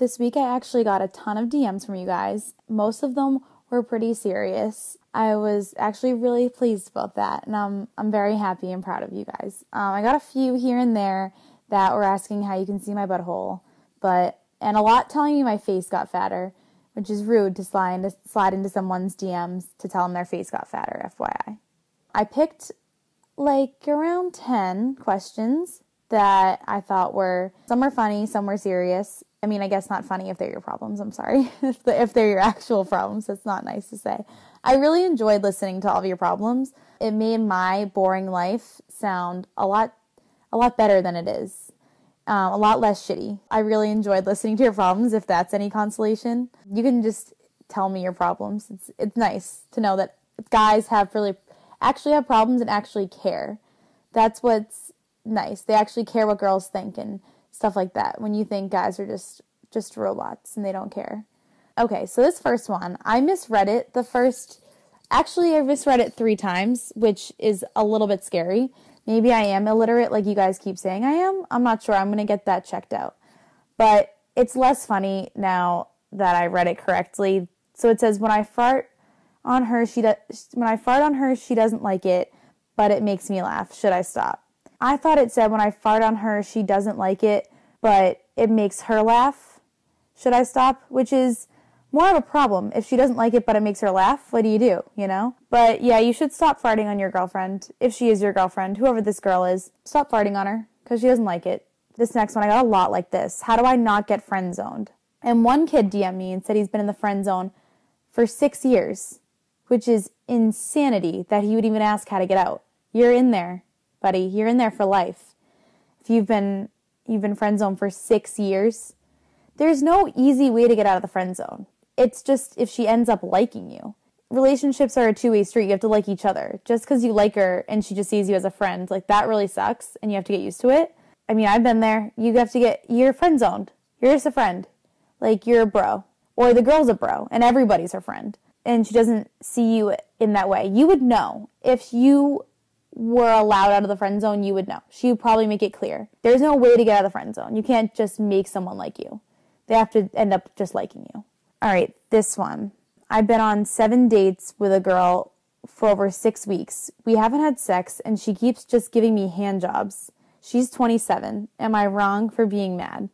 This week I actually got a ton of DMs from you guys. Most of them were pretty serious. I was actually really pleased about that, and I'm very happy and proud of you guys. I got a few here and there that were asking how you can see my butthole, and a lot telling me my face got fatter, which is rude to slide into someone's DMs to tell them their face got fatter, FYI. I picked around 10 questions that I thought some were funny, some were serious. I mean, I guess not funny if they're your problems, I'm sorry. If they're your actual problems, that's not nice to say. I really enjoyed listening to all of your problems. It made my boring life sound a lot better than it is. A lot less shitty. I really enjoyed listening to your problems, if that's any consolation. You can just tell me your problems. It's nice to know that guys actually have problems and actually care. That's what's nice. They actually care what girls think and stuff like that. When you think guys are just robots and they don't care. Okay, so this first one, I misread it. I misread it 3 times, which is a little bit scary. Maybe I am illiterate like you guys keep saying I am. I'm not sure. I'm going to get that checked out. But it's less funny now that I read it correctly. So it says, when I fart on her, she doesn't like it, but it makes me laugh. Should I stop? I thought it said, when I fart on her, she doesn't like it, but it makes her laugh. Should I stop? Which is more of a problem. If she doesn't like it, but it makes her laugh, what do you do, you know? But yeah, you should stop farting on your girlfriend. If she is your girlfriend, whoever this girl is, stop farting on her because she doesn't like it. This next one, I got a lot like this. How do I not get friend zoned? And one kid DM'd me and said he's been in the friend zone for 6 years, which is insanity that he would even ask how to get out. You're in there, buddy. You're in there for life. If you've been friend zoned for 6 years, there's no easy way to get out of the friend zone. It's just if she ends up liking you. Relationships are a two-way street. You have to like each other. Just because you like her and she just sees you as a friend, that really sucks and you have to get used to it. I mean, I've been there. You're friend zoned. You're just a friend. You're a bro. Or the girl's a bro and everybody's her friend. And she doesn't see you in that way. You would know. If you were allowed out of the friend zone, you would know. She would probably make it clear. There's no way to get out of the friend zone. You can't just make someone like you. They have to end up just liking you. All right, this one. I've been on 7 dates with a girl for over 6 weeks. We haven't had sex, and she keeps just giving me hand jobs. She's 27. Am I wrong for being mad?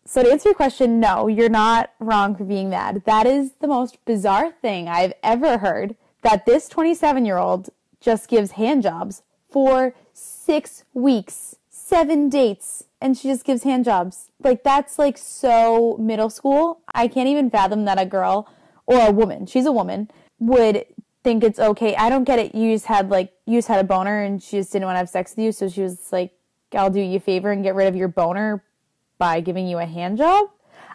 So to answer your question, no, you're not wrong for being mad. That is the most bizarre thing I've ever heard, that this 27-year-old just gives hand jobs for 6 weeks, 7 dates. And she just gives hand jobs. That's so middle school. I can't even fathom that a girl or a woman, she's a woman, would think it's okay. I don't get it. You just had a boner and she just didn't want to have sex with you. So she was like, I'll do you a favor and get rid of your boner by giving you a hand job.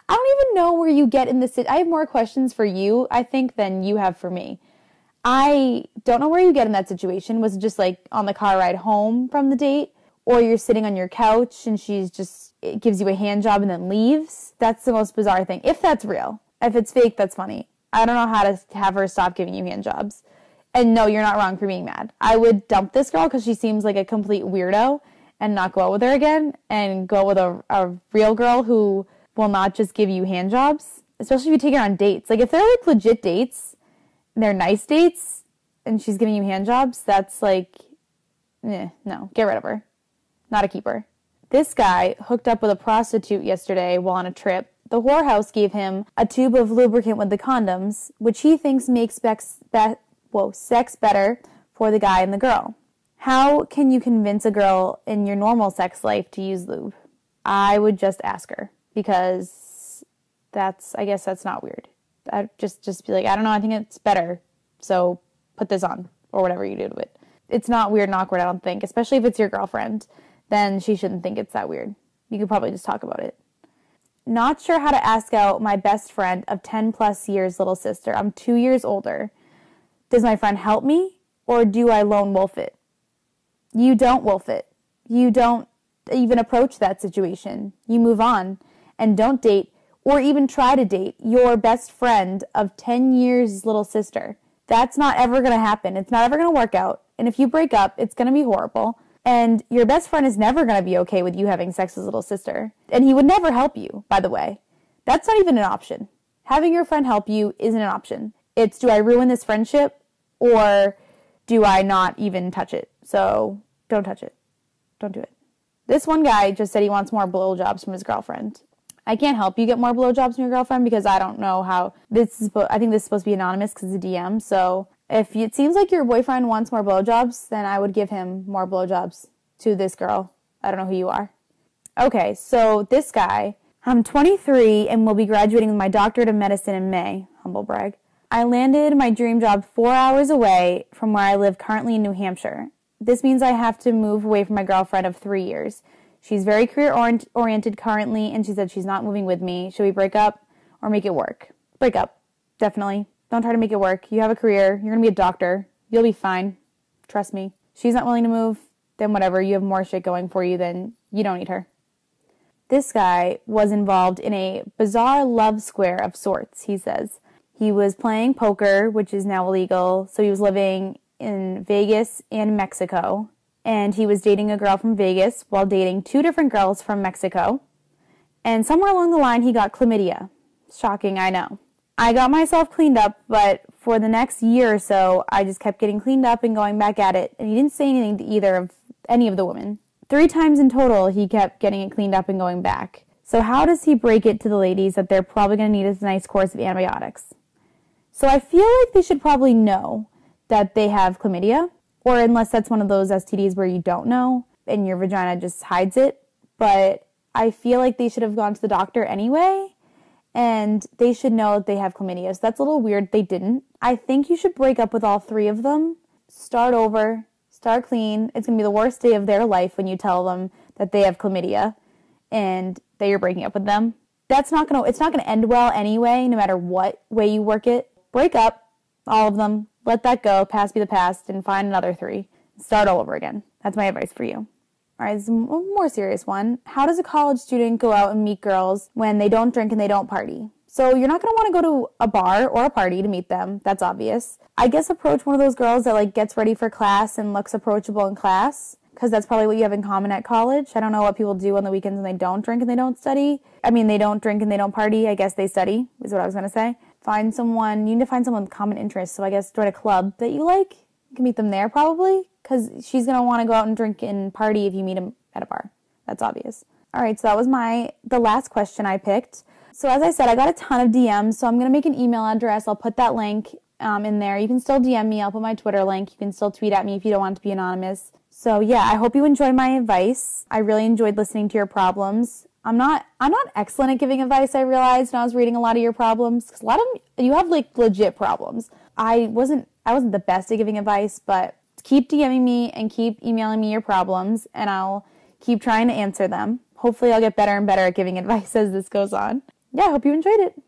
I don't even know where you get in this. I have more questions for you, I think, than you have for me. I don't know where you get in that situation. Was it just on the car ride home from the date? Or you're sitting on your couch and it gives you a hand job and then leaves. That's the most bizarre thing. If that's real. If it's fake, that's funny. I don't know how to have her stop giving you hand jobs. And no, you're not wrong for being mad. I would dump this girl because she seems like a complete weirdo and not go out with her again and go with a real girl who will not just give you hand jobs. Especially if you take her on dates. If they're legit dates, and they're nice dates, and she's giving you hand jobs, that's no, get rid of her. Not a keeper. This guy hooked up with a prostitute yesterday while on a trip. The whorehouse gave him a tube of lubricant with the condoms, which he thinks makes sex better for the guy and the girl. How can you convince a girl in your normal sex life to use lube? I would just ask her, because I guess that's not weird. I'd just be like, I don't know, I think it's better, so put this on, or whatever you do to it. It's not weird and awkward, I don't think, especially if it's your girlfriend. Then she shouldn't think it's that weird. You could probably just talk about it. Not sure how to ask out my best friend of 10 plus years little sister. I'm 2 years older. Does my friend help me, or do I lone wolf it? You don't wolf it. You don't even approach that situation. You move on and don't date or even try to date your best friend of 10 years little sister. That's not ever going to happen. It's not ever going to work out. And if you break up, it's going to be horrible. And your best friend is never going to be okay with you having sex with his little sister. And he would never help you, by the way. That's not even an option. Having your friend help you isn't an option. It's, do I ruin this friendship or do I not even touch it? So don't touch it. Don't do it. This one guy just said he wants more blowjobs from his girlfriend. I can't help you get more blowjobs from your girlfriend because I don't know how this is. I think this is supposed to be anonymous because it's a DM. So if it seems like your boyfriend wants more blowjobs, then I would give him more blowjobs to this girl. I don't know who you are. Okay, so this guy, I'm 23 and will be graduating with my doctorate of medicine in May. Humble brag. I landed my dream job 4 hours away from where I live currently in New Hampshire. This means I have to move away from my girlfriend of 3 years. She's very career-oriented currently, and she said she's not moving with me. Should we break up or make it work? Break up. Definitely. Don't try to make it work. You have a career. You're going to be a doctor. You'll be fine. Trust me. She's not willing to move, then whatever. You have more shit going for you, then you don't need her. This guy was involved in a bizarre love square of sorts, he says. He was playing poker, which is now illegal, so he was living in Vegas and Mexico. And he was dating a girl from Vegas while dating 2 different girls from Mexico. And somewhere along the line, he got chlamydia. Shocking, I know. I got myself cleaned up, but for the next year or so, I just kept getting cleaned up and going back at it. And he didn't say anything to either of any of the women. 3 times in total, he kept getting it cleaned up and going back. So how does he break it to the ladies that they're probably going to need a nice course of antibiotics? So I feel like they should probably know that they have chlamydia. Or unless that's one of those STDs where you don't know and your vagina just hides it. But I feel like they should have gone to the doctor anyway. And they should know that they have chlamydia. So that's a little weird they didn't. I think you should break up with all 3 of them. Start over. Start clean. It's going to be the worst day of their life when you tell them that they have chlamydia and that you're breaking up with them. It's not going to end well anyway, no matter what way you work it. Break up, all of them. Let that go, past be the past, and find another 3. Start all over again. That's my advice for you. All right, this is a more serious one. How does a college student go out and meet girls when they don't drink and they don't party? So you're not going to want to go to a bar or a party to meet them. That's obvious. I guess approach one of those girls that gets ready for class and looks approachable in class, because that's probably what you have in common at college. I don't know what people do on the weekends when they don't drink and they don't study. I mean, they don't drink and they don't party. I guess they study, is what I was going to say. You need to find someone with common interests. So I guess join a club that you like. You can meet them there probably, because she's going to want to go out and drink and party if you meet him at a bar. That's obvious. All right, so that was the last question I picked. So as I said, I got a ton of DMs, so I'm going to make an email address. I'll put that link in there. You can still DM me. I'll put my Twitter link. You can still tweet at me if you don't want to be anonymous. So yeah, I hope you enjoyed my advice. I really enjoyed listening to your problems. I'm not excellent at giving advice, I realized when I was reading a lot of your problems, because a lot of you have legit problems. I wasn't the best at giving advice, but keep DMing me and keep emailing me your problems, and I'll keep trying to answer them. Hopefully I'll get better and better at giving advice as this goes on. Yeah, I hope you enjoyed it.